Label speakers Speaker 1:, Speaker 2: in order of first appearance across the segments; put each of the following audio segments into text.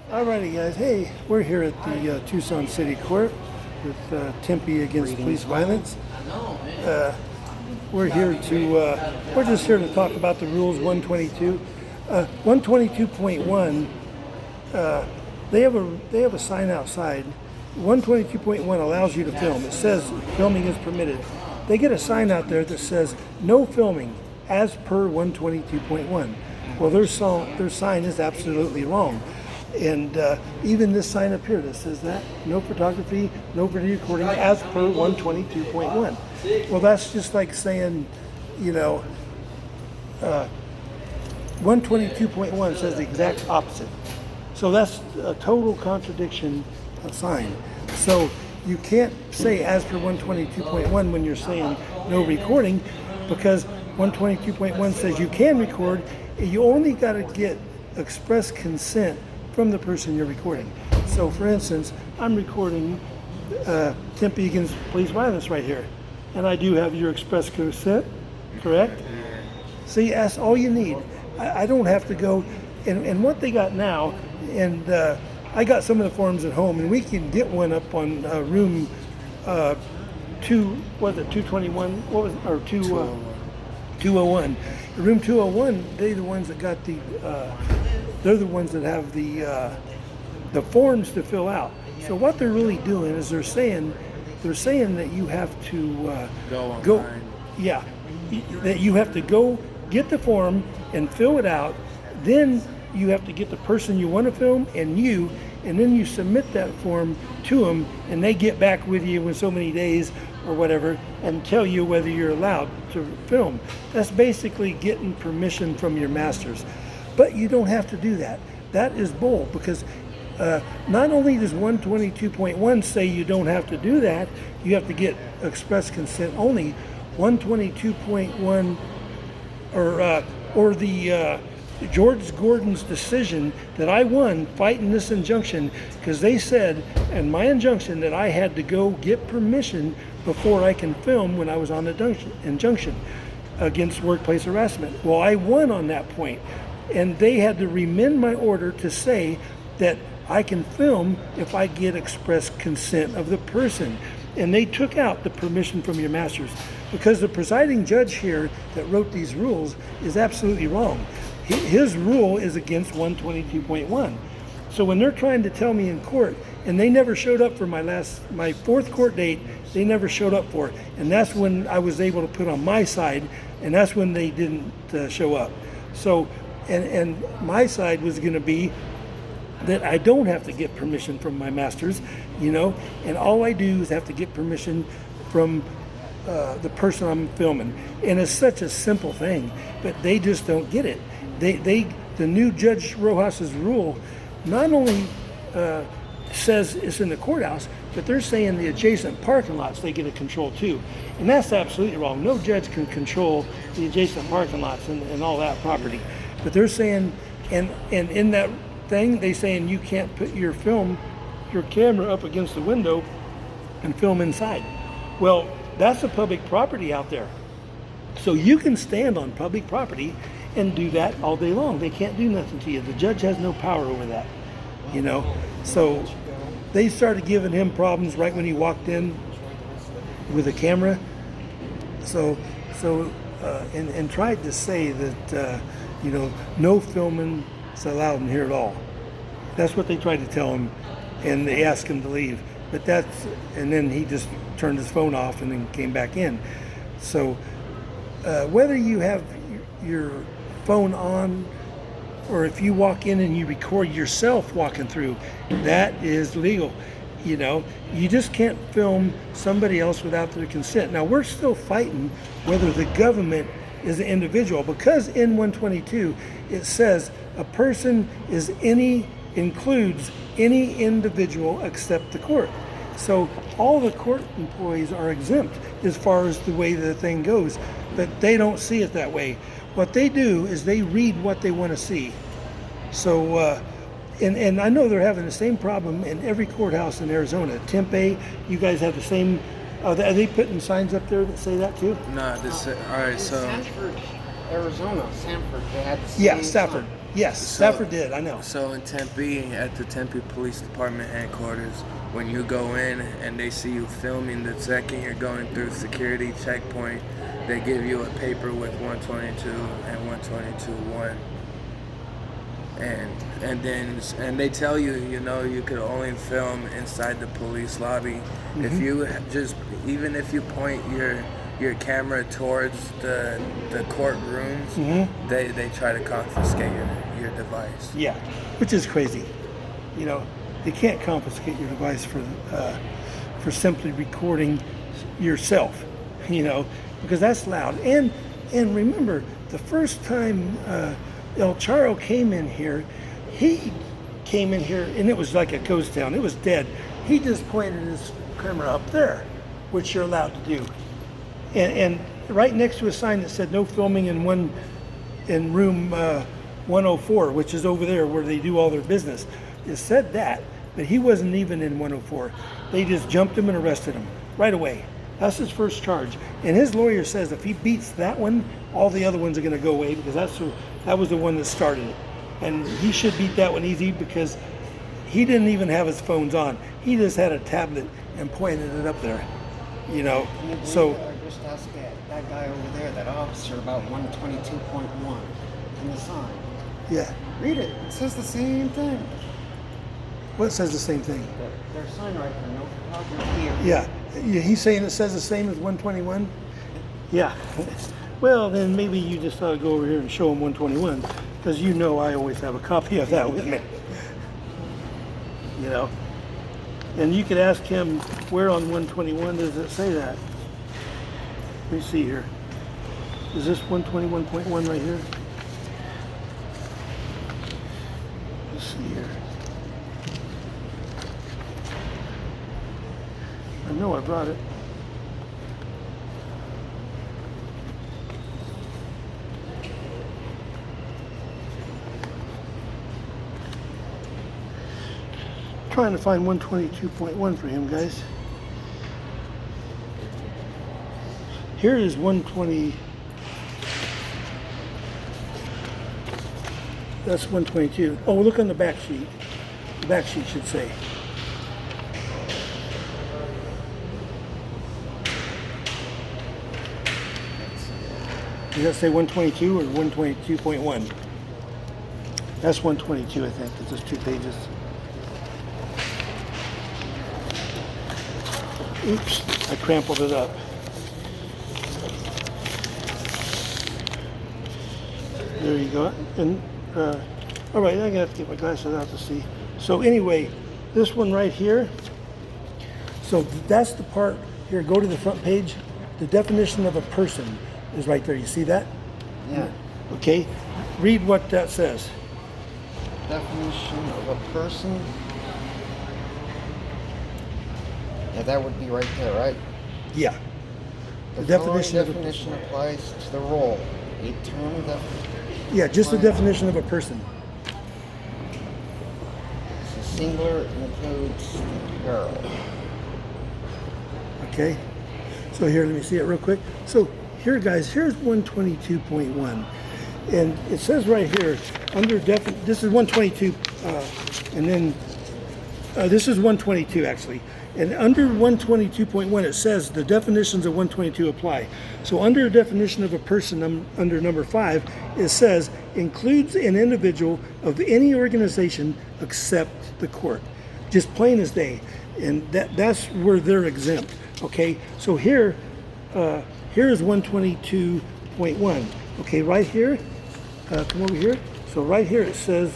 Speaker 1: Alrighty, guys. Hey, we're here at the Tucson City Court with Tempe against police violence. We're here to we're just here to talk about the rules 122. 122.1. They have a sign outside. 122.1 allows you to film. It says filming is permitted. They get a sign out there that says no filming as per 122.1. Well, their sign is absolutely wrong. And even this sign up here that says that, no photography, no video recording as per 122.1. Well, that's just like saying, 122.1 says the exact opposite. So that's a total contradiction of sign. So you can't say as per 122.1 when you're saying no recording, because 122.1 says you can record. You only got to get express consent from the person you're recording. So for instance, I'm recording Tempe against police violence right here. And I do have your express consent, correct? See, that's all you need. I don't have to go, and what they got now, and I got some of the forms at home, and we can get one up on room 221, what was it, or 201. Room 201, they're the ones that got they're the ones that have the forms to fill out. So what they're really doing is they're saying that you have to go, yeah, that you have to go get the form and fill it out. Then you have to get the person you want to film and then you submit that form to them, and they get back with you in so many days or whatever and tell you whether you're allowed to film. That's basically getting permission from your masters. But you don't have to do that. That is bull, because not only does 122.1 say you don't have to do that, you have to get express consent only. 122.1 or the George Gordon's decision that I won fighting this injunction, because they said in my injunction that I had to go get permission before I can film when I was on the injunction against workplace harassment. Well, I won on that point, and they had to remend my order to say that I can film if I get express consent of the person. And they took out the permission from your masters, because the presiding judge here that wrote these rules is absolutely wrong. His rule is against 122.1. So when they're trying to tell me in court, and they never showed up for my fourth court date, they never showed up for it. And that's when I was able to put on my side, and that's when they didn't show up. So, and my side was gonna be that I don't have to get permission from my masters, and all I do is have to get permission from the person I'm filming. And it's such a simple thing, but they just don't get it. The new Judge Rojas's rule not only says it's in the courthouse, but they're saying the adjacent parking lots they get to control too. And that's absolutely wrong. No judge can control the adjacent parking lots and all that property. But they're saying, and in that thing, they saying you can't put your camera up against the window and film inside. Well, that's a public property out there. So you can stand on public property and do that all day long. They can't do nothing to you. The judge has no power over that, So they started giving him problems right when he walked in with a camera. And tried to say that, no filming is allowed in here at all. That's what they tried to tell him, and they asked him to leave. And then he just turned his phone off and then came back in. So whether you have your phone on, or if you walk in and you record yourself walking through, that is legal. You just can't film somebody else without their consent. Now, we're still fighting whether the government is an individual, because in 122 it says a person includes any individual except the court. So all the court employees are exempt as far as the way the thing goes, but they don't see it that way. What they do is they read what they want to see. So, and I know they're having the same problem in every courthouse in Arizona. Tempe, you guys have the same. Are they putting signs up there that say that too?
Speaker 2: No, all right. So
Speaker 3: Sanford, Arizona, Sanford, they had the same
Speaker 1: Yeah, Stafford.
Speaker 3: sign.
Speaker 1: Yes, Stafford did. I know.
Speaker 2: So in Tempe, at the Tempe Police Department headquarters, when you go in and they see you filming, the second you're going through security checkpoint, they give you a paper with 122 and 122.1. And they tell you, you could only film inside the police lobby. If you even if you point your camera towards the courtrooms, they try to confiscate your device.
Speaker 1: Yeah, which is crazy. They can't confiscate your device for simply recording yourself, because that's loud. And remember, the first time El Charo came in here, he came in here and it was like a ghost town. It was dead. He just pointed his camera up there, which you're allowed to do. And right next to a sign that said no filming in room 104, which is over there where they do all their business. It said that, but he wasn't even in 104. They just jumped him and arrested him right away. That's his first charge. And his lawyer says if he beats that one, all the other ones are going to go away, because that was the one that started it. And he should beat that one easy, because he didn't even have his phones on. He just had a tablet and pointed it up there. So
Speaker 3: I just asked that guy over there, that officer, about 122.1 in the sign.
Speaker 1: yeah.
Speaker 3: Read it. It says the same thing.
Speaker 1: What says the same thing?
Speaker 3: Their sign right there, no photography.
Speaker 1: Yeah. He's saying it says the same as 121? Yeah. Well, then maybe you just ought to go over here and show him 121, because I always have a copy of that with me. And you could ask him, where on 121 does it say that? Let me see here. Is this 121.1 right here? Let's see here. I know I brought it. Trying to find 122.1 for him, guys. Here is 120. That's 122. Oh, look on the back sheet. The back sheet should say. Does that say 122 or 122.1? That's 122, I think. It's just 2 pages. Oops, I crumpled it up. There you go. And all right, I'm gonna have to get my glasses out to see. So anyway, this one right here. So that's the part here. Go to the front page. The definition of a person is right there. You see that?
Speaker 3: Yeah.
Speaker 1: Okay. Read what that says.
Speaker 3: Definition of a person. Yeah, that would be right there, right?
Speaker 1: Yeah.
Speaker 3: The
Speaker 1: definition
Speaker 3: definition applies to the role. A term definition.
Speaker 1: Yeah, just the definition of a person.
Speaker 3: It's a singular and includes plural.
Speaker 1: Okay. So here, let me see it real quick. So here, guys, here's 122.1. And it says right here, under this is 122, and then this is 122 actually. And under 122.1, it says the definitions of 122 apply. So under definition of a person, under number 5, it says includes an individual of any organization except the court. Just plain as day. And that's where they're exempt. Okay, so here is 122.1. Okay, right here, come over here. So right here it says,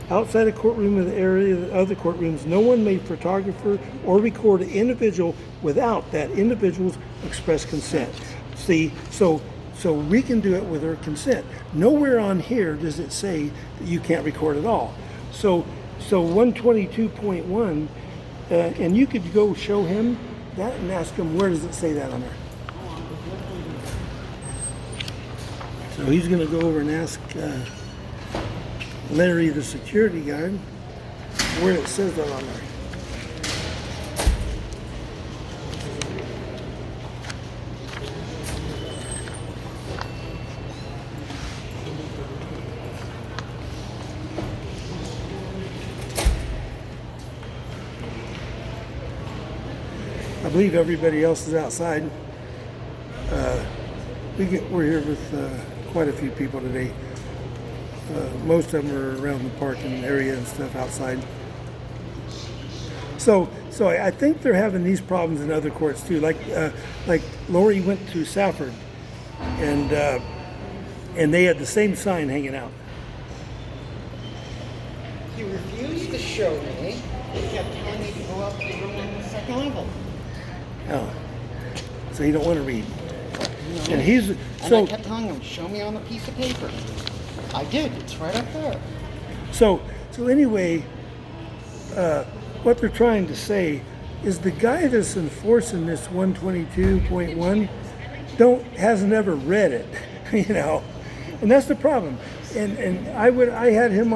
Speaker 1: outside a courtroom in the area of other courtrooms, no one may photographer or record an individual without that individual's express consent. See, so we can do it with our consent. Nowhere on here does it say that you can't record at all. So 122.1, and you could go show him that and ask him, where does it say that on there? So he's going to go over and ask Larry, the security guard, where it says that on there. I believe everybody else is outside. We're here with quite a few people today. Most of them are around the parking area and stuff outside. So I think they're having these problems in other courts too. Like Lori went to Safford, and they had the same sign hanging out.
Speaker 3: He refused to show me. He kept telling me to go up to the room on the second level.
Speaker 1: Oh, so you don't want to read.
Speaker 3: No.
Speaker 1: And he's
Speaker 3: And
Speaker 1: so
Speaker 3: I kept telling him, show me on the piece of paper. I did. It's right up there.
Speaker 1: so anyway. What they're trying to say is the guy that's enforcing this 122.1 hasn't ever read it, you know, and that's the problem. And I had him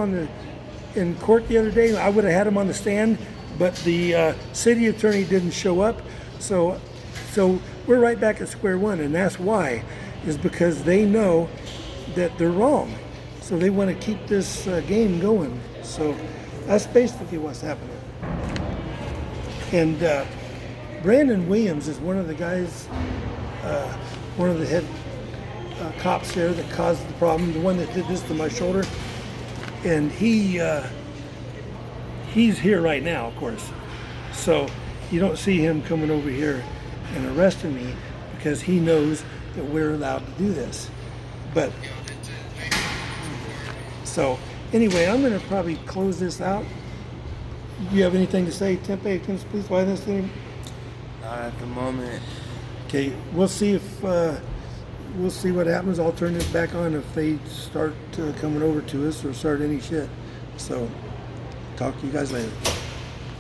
Speaker 1: in court the other day. I would have had him on the stand, but the city attorney didn't show up, so we're right back at square one, and that's why, is because they know that they're wrong, so they want to keep this game going. So that's basically what's happening. And Brandon Williams is one of the guys, one of the head cops there that caused the problem, the one that did this to my shoulder. And he's here right now, of course. So you don't see him coming over here and arresting me because he knows that we're allowed to do this. But so anyway, I'm going to probably close this out. Do you have anything to say, Tempe, against police violence?
Speaker 2: Not at the moment.
Speaker 1: Okay, we'll see if we'll see what happens. I'll turn it back on if they start coming over to us or start any shit. So, talk to you guys later.